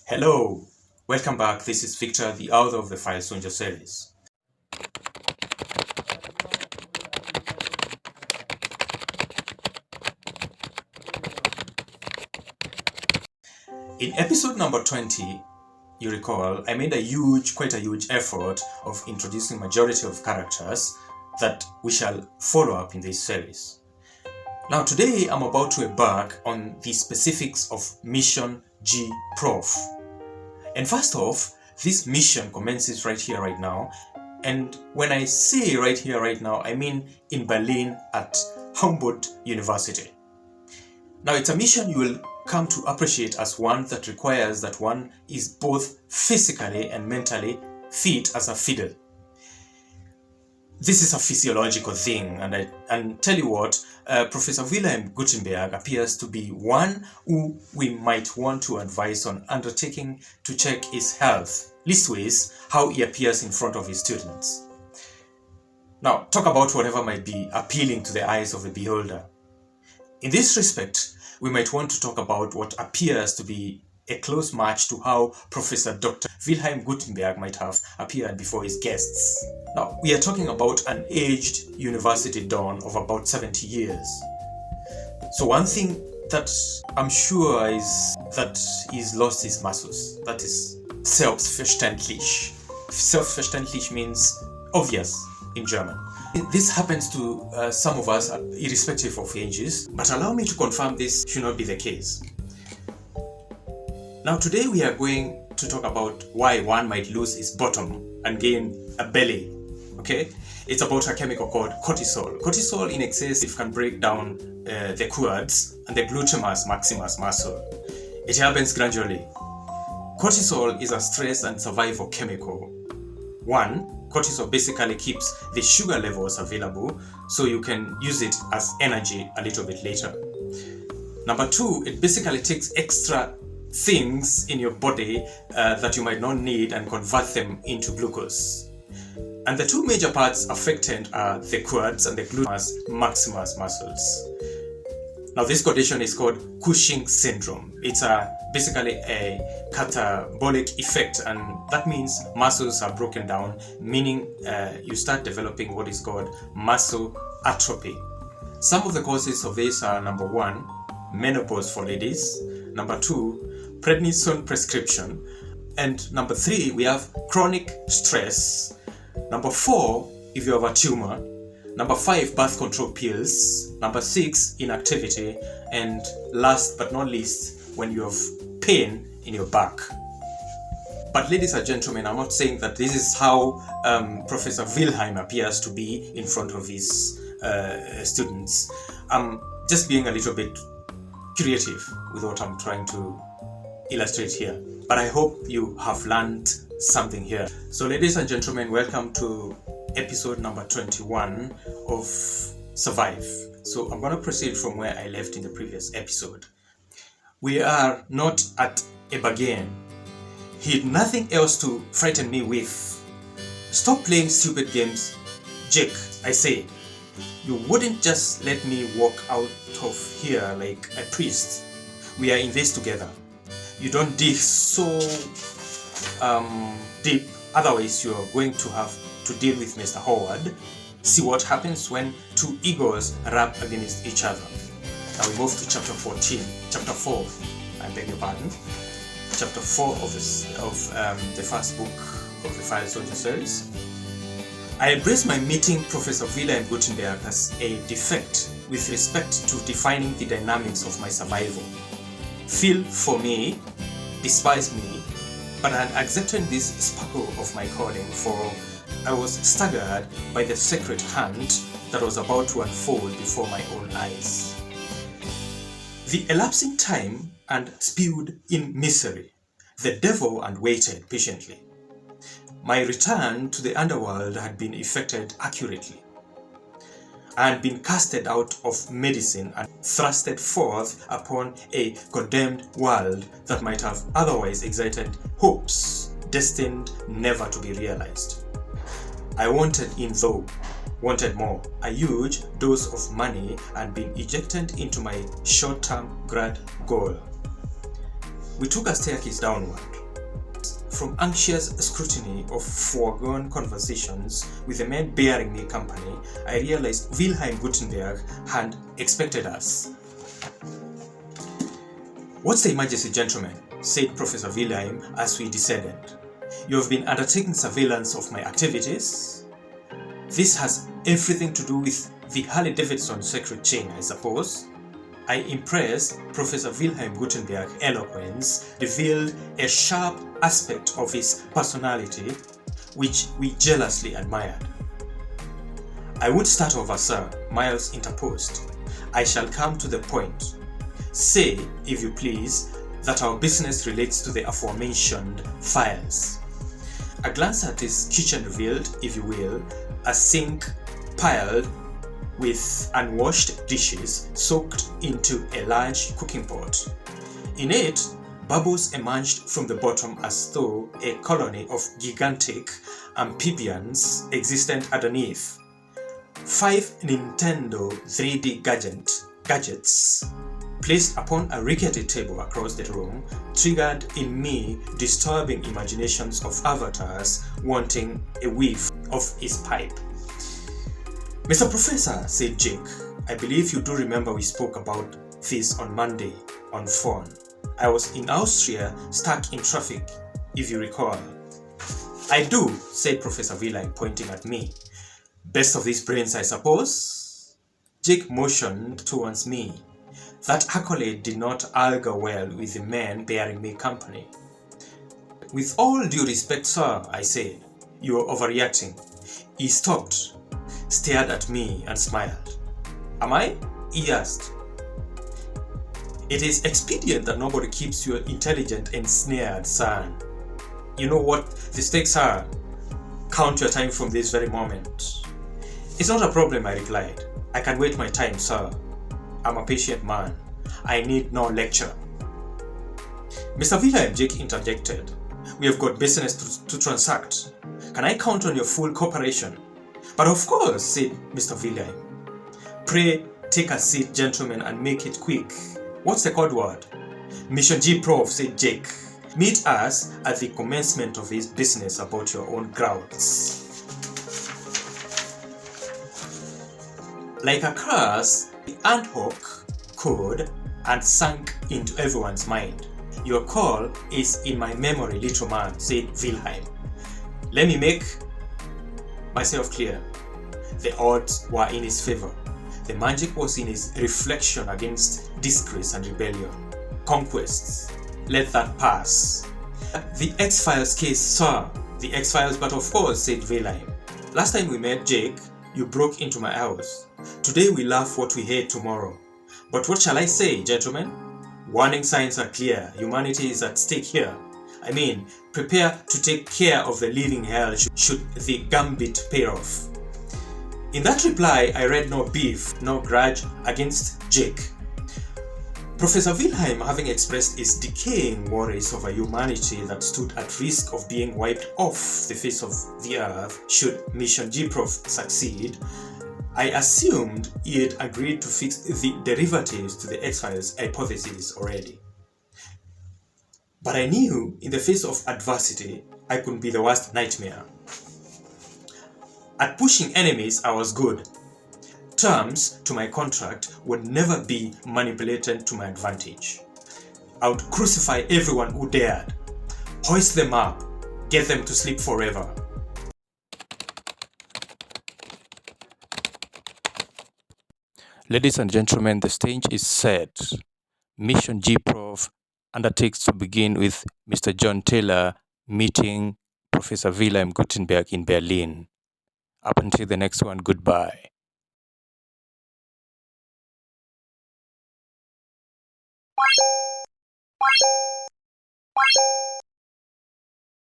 Hello, welcome back. This is Victor, the author of the File Soldier series. In episode number 20, you recall, I made quite a huge effort of introducing majority of characters that we shall follow up in this series. Now today I'm about to embark on the specifics of Mission G Prof. And first off, this mission commences right here, right now. And when I say right here, right now, I mean in Berlin at Humboldt University. Now it's a mission you will come to appreciate as one that requires that one is both physically and mentally fit as a fiddle. This is a physiological thing, and tell you what, Professor Wilhelm Gutenberg appears to be one who we might want to advise on undertaking to check his health, leastways how he appears in front of his students. Now, talk about whatever might be appealing to the eyes of the beholder. In this respect, we might want to talk about what appears to be a close match to how Professor Dr. Wilhelm Gutenberg might have appeared before his guests. Now, we are talking about an aged university don of about 70 years. So one thing that I'm sure is that he's lost his muscles. That is selbstverständlich. Selbstverständlich means obvious in German. This happens to some of us irrespective of ages, but allow me to confirm this should not be the case. Now today we are going to talk about why one might lose his bottom and gain a belly, okay? It's about a chemical called cortisol. Cortisol in excess can break down the quads and the gluteus maximus muscle. It happens gradually. Cortisol is a stress and survival chemical. One, cortisol basically keeps the sugar levels available so you can use it as energy a little bit later. Number two, it basically takes extra things in your body that you might not need and convert them into glucose. And the two major parts affected are the quads and the gluteus maximus muscles. Now this condition is called Cushing syndrome. It's basically a catabolic effect, and that means muscles are broken down, meaning you start developing what is called muscle atrophy. Some of the causes of this are: number one, menopause for ladies; number two, prednisone prescription; and number three, we have chronic stress; number four, if you have a tumor; number five, birth control pills; number six, inactivity; and last but not least, when you have pain in your back. But ladies and gentlemen, I'm not saying that this is how Professor Wilhelm appears to be in front of his students. I'm just being a little bit creative with what I'm trying to illustrate here, but I hope you have learned something here. So ladies and gentlemen, welcome to episode number 21 of Survive. So I'm going to proceed from where I left in the previous episode. We are not at a bargain. He had nothing else to frighten me with. Stop playing stupid games, Jake, I say. You wouldn't just let me walk out of here like a priest. We are in this together. You don't dig so deep, otherwise you're going to have to deal with Mr. Howard. See what happens when two egos rub against each other. Now we move to chapter 4, I beg your pardon. Chapter 4 of the first book of the File Soldier series. I embrace my meeting Professor Wilhelm Gutenberg as a defect with respect to defining the dynamics of my survival. Feel for me, despise me, but I had accepted this sparkle of my calling, for I was staggered by the sacred hand that was about to unfold before my own eyes. The elapsing time and spewed in misery, the devil and waited patiently. My return to the underworld had been effected accurately. I had been casted out of medicine and thrusted forth upon a condemned world that might have otherwise excited hopes destined never to be realized. I wanted in though, wanted more. A huge dose of money had been ejected into my short-term grad goal. We took a staircase downward. From anxious scrutiny of foregone conversations with the men bearing me company, I realized Wilhelm Gutenberg had expected us. "What's the emergency, gentlemen?" said Professor Wilhelm as we descended. "You have been undertaking surveillance of my activities? This has everything to do with the Harley-Davidson secret chain, I suppose?" I impressed Professor Wilhelm Gutenberg's eloquence revealed a sharp aspect of his personality which we jealously admired. "I won't start over, sir," Miles interposed. "I shall come to the point. Say, if you please, that our business relates to the aforementioned files." A glance at his kitchen revealed, if you will, a sink piled with unwashed dishes soaked into a large cooking pot. In it, bubbles emerged from the bottom as though a colony of gigantic amphibians existed underneath. 5 Nintendo 3D gadgets placed upon a rickety table across the room triggered in me disturbing imaginations of avatars wanting a whiff of his pipe. "Mr. Professor," said Jake, "I believe you do remember we spoke about this on Monday on phone. I was in Austria, stuck in traffic, if you recall." "I do," said Professor Wilhelm, pointing at me. "Best of these brains, I suppose?" Jake motioned towards me. That accolade did not augur well with the men bearing me company. "With all due respect, sir," I said, "you are overreacting." He stopped, stared at me and smiled. "Am I?" he asked. "It is expedient that nobody keeps you intelligent ensnared, son. You know what the stakes are. Count your time from this very moment." "It's not a problem," I replied. "I can wait my time, sir. I'm a patient man. I need no lecture." "Mr. Wilhelm," Jake interjected, "we have got business to transact. Can I count on your full cooperation?" "But of course," said Mr. Wilhelm. "Pray take a seat, gentlemen, and make it quick. What's the code word?" "Mission G, Prof," said Jake. "Meet us at the commencement of this business about your own grounds." Like a curse, the anthook code and sank into everyone's mind. "Your call is in my memory, little man," said Wilhelm. "Let me make myself clear. The odds were in his favor. The magic was in his reflection against disgrace and rebellion. Conquests, let that pass." "The X-Files case, sir." "The X-Files, but of course," said Wilhelm. "Last time we met, Jake, you broke into my house. Today we laugh what we hate tomorrow. But what shall I say, gentlemen? Warning signs are clear. Humanity is at stake here. I mean, prepare to take care of the living hell should the gambit pay off." In that reply, I read no beef, no grudge against Jake. Professor Wilhelm, having expressed his decaying worries over humanity that stood at risk of being wiped off the face of the earth should Mission G-Prof succeed, I assumed he had agreed to fix the derivatives to the X-Files hypothesis already. But I knew in the face of adversity, I couldn't be the worst nightmare. At pushing enemies, I was good. Terms to my contract would never be manipulated to my advantage. I would crucify everyone who dared, hoist them up, get them to sleep forever. Ladies and gentlemen, the stage is set. Mission G-Prof undertakes to begin with Mr. John Taylor meeting Professor Wilhelm Gutenberg in Berlin. Up until the next one, goodbye.